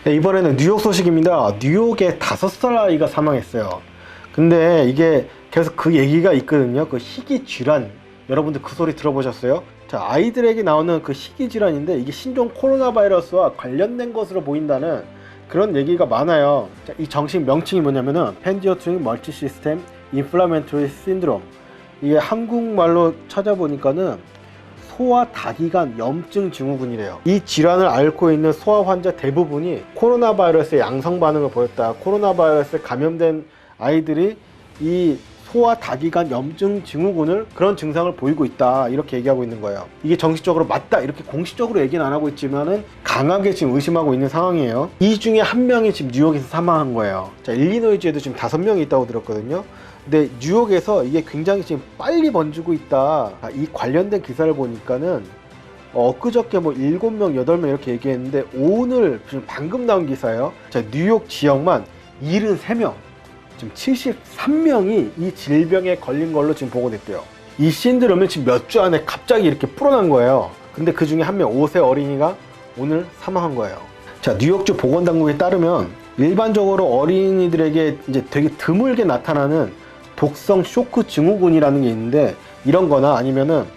네, 이번에는 뉴욕 소식입니다. 뉴욕에 5살 아이가 사망했어요. 근데 이게 계속 그 얘기가 있거든요. 그 희귀 질환. 여러분들 그 소리 들어보셨어요? 자, 아이들에게 나오는 그 희귀 질환인데 이게 신종 코로나 바이러스와 관련된 것으로 보인다는 그런 얘기가 많아요. 자, 이 정식 명칭이 뭐냐면은 펜디어트릭 멀티 시스템 인플라멘토리 신드롬. 이게 한국말로 찾아보니까는 소아 다기관 염증 증후군이래요. 이 질환을 앓고 있는 소아 환자 대부분이 코로나 바이러스의 양성 반응을 보였다. 코로나 바이러스에 감염된 아이들이 이 소아 다기관 염증 증후군을 그런 증상을 보이고 있다, 이렇게 얘기하고 있는 거예요. 이게 정식적으로 맞다 이렇게 공식적으로 얘기는 안 하고 있지만은 강하게 지금 의심하고 있는 상황이에요. 이 중에 한 명이 지금 뉴욕에서 사망한 거예요. 자, 일리노이주에도 지금 5명이 있다고 들었거든요. 근데 뉴욕에서 이게 굉장히 지금 빨리 번지고 있다. 이 관련된 기사를 보니까는 엊그저께 뭐 7명, 8명 이렇게 얘기했는데 오늘 지금 방금 나온 기사예요. 자, 뉴욕 지역만 73명, 지금 73명이 이 질병에 걸린 걸로 지금 보고됐대요. 이 신드롬은 지금 몇 주 안에 갑자기 이렇게 불어난 거예요. 근데 그 중에 한 명, 5세 어린이가 오늘 사망한 거예요. 자, 뉴욕주 보건당국에 따르면 일반적으로 어린이들에게 이제 되게 드물게 나타나는 독성 쇼크 증후군이라는 게 있는데, 이런 거나 아니면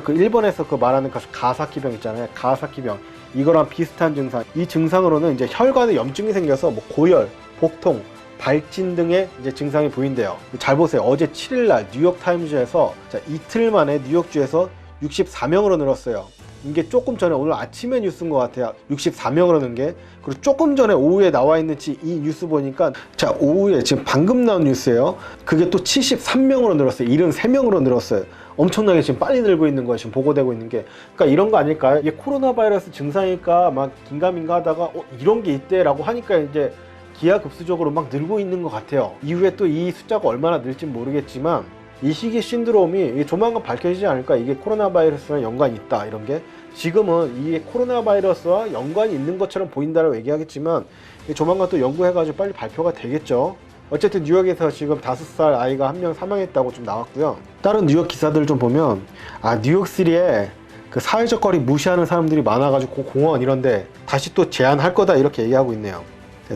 그 일본에서 그 말하는 그 가사키병 있잖아요. 가사키병. 이거랑 비슷한 증상. 이 증상으로는 이제 혈관에 염증이 생겨서 뭐 고열, 복통, 발진 등의 이제 증상이 보인대요. 잘 보세요. 어제 7일날 뉴욕 타임즈에서 이틀 만에 뉴욕주에서 64명으로 늘었어요. 이게 조금 전에 오늘 아침에 뉴스인 것 같아요. 64명으로 는 게. 그리고 조금 전에 오후에 나와 있는 이 뉴스 보니까, 자, 오후에 지금 방금 나온 뉴스예요. 그게 또 73명으로 늘었어요. 73명으로 늘었어요. 엄청나게 지금 빨리 늘고 있는 거예요. 지금 보고되고 있는 게. 그러니까 이런 거 아닐까요? 이게 코로나 바이러스 증상이니까 막 긴가민가 하다가 이런 게 있대 라고 하니까 이제 기하급수적으로 막 늘고 있는 것 같아요. 이후에 또 이 숫자가 얼마나 늘지 모르겠지만 이 희귀 신드롬이 조만간 밝혀지지 않을까. 이게 코로나 바이러스랑 연관이 있다, 이런 게. 지금은 이게 코로나 바이러스와 연관이 있는 것처럼 보인다라고 얘기하겠지만 조만간 또 연구해가지고 빨리 발표가 되겠죠. 어쨌든 뉴욕에서 지금 5살 아이가 한 명 사망했다고 좀 나왔고요. 다른 뉴욕 기사들 좀 보면 뉴욕시리에 그 사회적 거리 무시하는 사람들이 많아가지고 공원 이런데 다시 또 제한할 거다, 이렇게 얘기하고 있네요.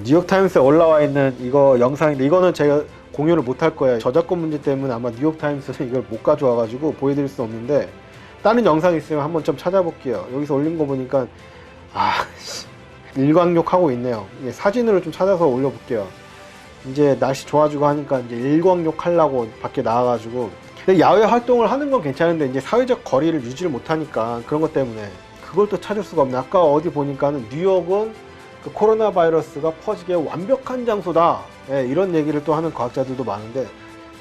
뉴욕타임스에 올라와 있는 이거 영상인데, 이거는 제가 공유를 못 할 거예요. 저작권 문제 때문에 아마 뉴욕타임스는 이걸 못 가져와가지고 보여드릴 수 없는데, 다른 영상 있으면 한번 좀 찾아볼게요. 여기서 올린 거 보니까 일광욕하고 있네요. 사진으로 좀 찾아서 올려볼게요. 이제 날씨 좋아지고 하니까 이제 일광욕 하려고 밖에 나와가지고. 근데 야외 활동을 하는 건 괜찮은데 이제 사회적 거리를 유지를 못하니까 그런 것 때문에 그걸 또 찾을 수가 없네. 아까 어디 보니까는 뉴욕은 그 코로나 바이러스가 퍼지기에 완벽한 장소다, 이런 얘기를 또 하는 과학자들도 많은데,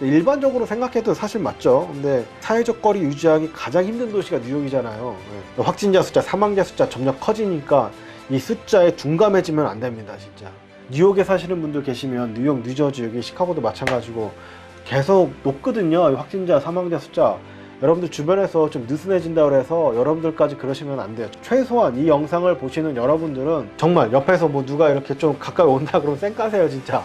일반적으로 생각해도 사실 맞죠. 근데 사회적 거리 유지하기 가장 힘든 도시가 뉴욕이잖아요. 확진자 숫자, 사망자 숫자 점점 커지니까 이 숫자에 둔감해지면 안 됩니다, 진짜. 뉴욕에 사시는 분들 계시면 뉴욕, 뉴저지, 여기 시카고도 마찬가지고 계속 높거든요, 확진자, 사망자 숫자. 여러분들 주변에서 좀 느슨해진다 그래서 여러분들까지 그러시면 안 돼요. 최소한 이 영상을 보시는 여러분들은 정말 옆에서 뭐 누가 이렇게 좀 가까이 온다 그러면 쌩 까세요, 진짜.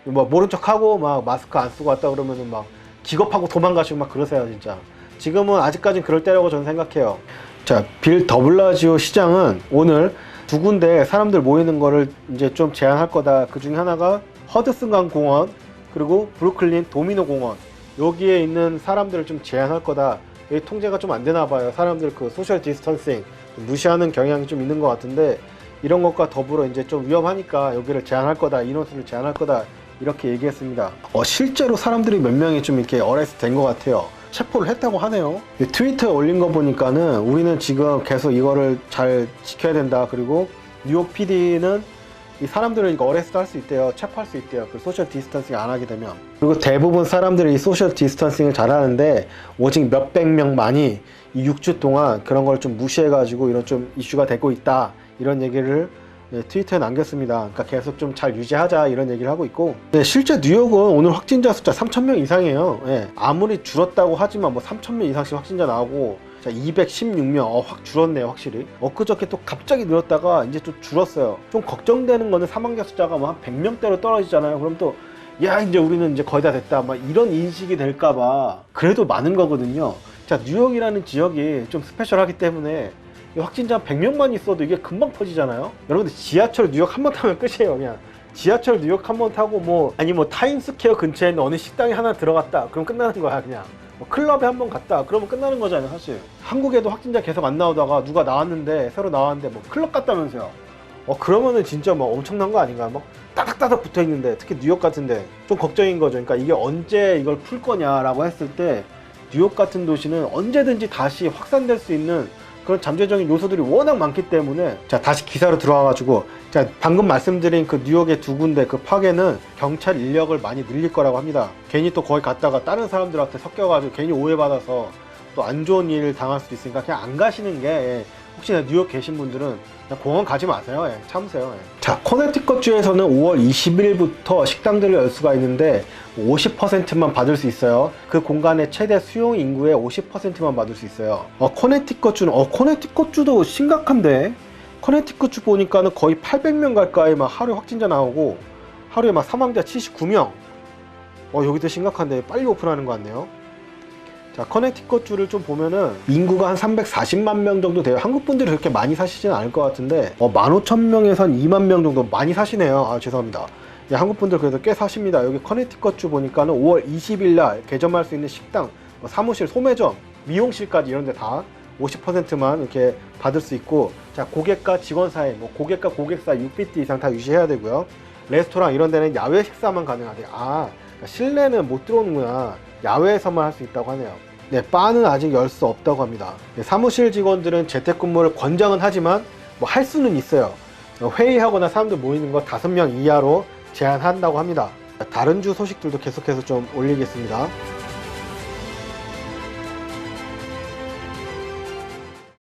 뭐 모른 척하고 막 마스크 안 쓰고 왔다 그러면은 막 기겁하고 도망가시고 막 그러세요, 진짜. 지금은 아직까진 그럴 때라고 저는 생각해요. 자, 빌 더블라지오 시장은 오늘 2군데 사람들 모이는 거를 이제 좀 제한할 거다. 그 중에 하나가 허드슨강 공원, 그리고 브루클린 도미노 공원. 여기에 있는 사람들을 좀 제한할 거다. 이 통제가 좀 안 되나 봐요. 사람들 그 소셜 디스턴싱 무시하는 경향이 좀 있는 것 같은데, 이런 것과 더불어 이제 좀 위험하니까 여기를 제한할 거다, 인원수를 제한할 거다, 이렇게 얘기했습니다. 실제로 사람들이 몇 명이 좀 이렇게 어레스트 된 것 같아요. 체포를 했다고 하네요. 트위터에 올린 거 보니까는 우리는 지금 계속 이거를 잘 지켜야 된다. 그리고 뉴욕 PD는 이 사람들을 이거 어레스트 할 수 있대요. 체포할 수 있대요. 그 소셜 디스턴싱 안 하게 되면. 그리고 대부분 사람들이 이 소셜 디스턴싱을 잘 하는데 오직 몇백 명만이 이 6주 동안 그런 걸 좀 무시해가지고 이런 좀 이슈가 되고 있다, 이런 얘기를 트위터에 남겼습니다. 그러니까 계속 좀 잘 유지하자, 이런 얘기를 하고 있고. 실제 뉴욕은 오늘 확진자 숫자 3,000명 이상이에요. 아무리 줄었다고 하지만 뭐 3,000명 이상씩 확진자 나오고, 자, 216명, 확 줄었네요, 확실히. 엊그저께 또 갑자기 늘었다가 이제 좀 줄었어요. 좀 걱정되는 거는 사망자 숫자가 뭐 한 100명대로 떨어지잖아요. 그럼 또 이제 우리는 이제 거의 다 됐다, 막 이런 인식이 될까봐. 그래도 많은 거거든요. 자, 뉴욕이라는 지역이 좀 스페셜하기 때문에 이 확진자 100명만 있어도 이게 금방 퍼지잖아요. 여러분들 지하철 뉴욕 한 번 타면 끝이에요. 그냥 지하철 뉴욕 한 번 타고 뭐 아니 뭐 타임스퀘어 근처에 있는 어느 식당에 하나 들어갔다 그럼 끝나는 거야. 그냥 뭐 클럽에 한 번 갔다 그러면 끝나는 거잖아요. 사실 한국에도 확진자 계속 안 나오다가 누가 나왔는데 새로 나왔는데 뭐 클럽 갔다면서요. 그러면은 진짜 뭐 엄청난 거 아닌가. 막 따닥따닥 붙어 있는데 특히 뉴욕 같은데 좀 걱정인 거죠. 그러니까 이게 언제 이걸 풀 거냐라고 했을 때 뉴욕 같은 도시는 언제든지 다시 확산될 수 있는 그런 잠재적인 요소들이 워낙 많기 때문에. 자, 다시 기사로 들어와가지고, 자, 방금 말씀드린 그 뉴욕의 두 군데 그 파괴는 경찰 인력을 많이 늘릴 거라고 합니다. 괜히 또 거기 갔다가 다른 사람들한테 섞여가지고 괜히 오해받아서 또 안 좋은 일을 당할 수도 있으니까 그냥 안 가시는 게, 혹시나 뉴욕 계신 분들은 그냥 공원 가지 마세요. 참으세요. 자, 코네티컷주에서는 5월 20일부터 식당들을 열 수가 있는데 50%만 받을 수 있어요. 그 공간의 최대 수용 인구의 50%만 받을 수 있어요. 코네티컷주는 코네티컷주도 심각한데, 코네티컷주 보니까는 거의 800명 가까이 막 하루 확진자 나오고 하루에 막 사망자 79명. 여기도 심각한데 빨리 오픈하는 것 같네요. 자, 커네티컷주를 좀 보면은 인구가 한 340만 명 정도 돼요. 한국 분들이 그렇게 많이 사시지는 않을 것 같은데 15,000명에서 한 2만 명 정도 많이 사시네요. 죄송합니다. 한국 분들 그래도 꽤 사십니다. 여기 커네티컷주 보니까는 5월 20일 날 개점할 수 있는 식당, 사무실, 소매점, 미용실까지 이런 데 다 50%만 이렇게 받을 수 있고, 자, 고객과 직원 사이, 고객과 고객 사이 6피트 이상 다 유지해야 되고요. 레스토랑 이런 데는 야외 식사만 가능하대요. 그러니까 실내는 못 들어오는구나. 야외에서만 할 수 있다고 하네요. 네, 바는 아직 열 수 없다고 합니다. 네, 사무실 직원들은 재택근무를 권장은 하지만 할 수는 있어요. 회의하거나 사람들 모이는 거 5명 이하로 제한한다고 합니다. 다른 주 소식들도 계속해서 좀 올리겠습니다.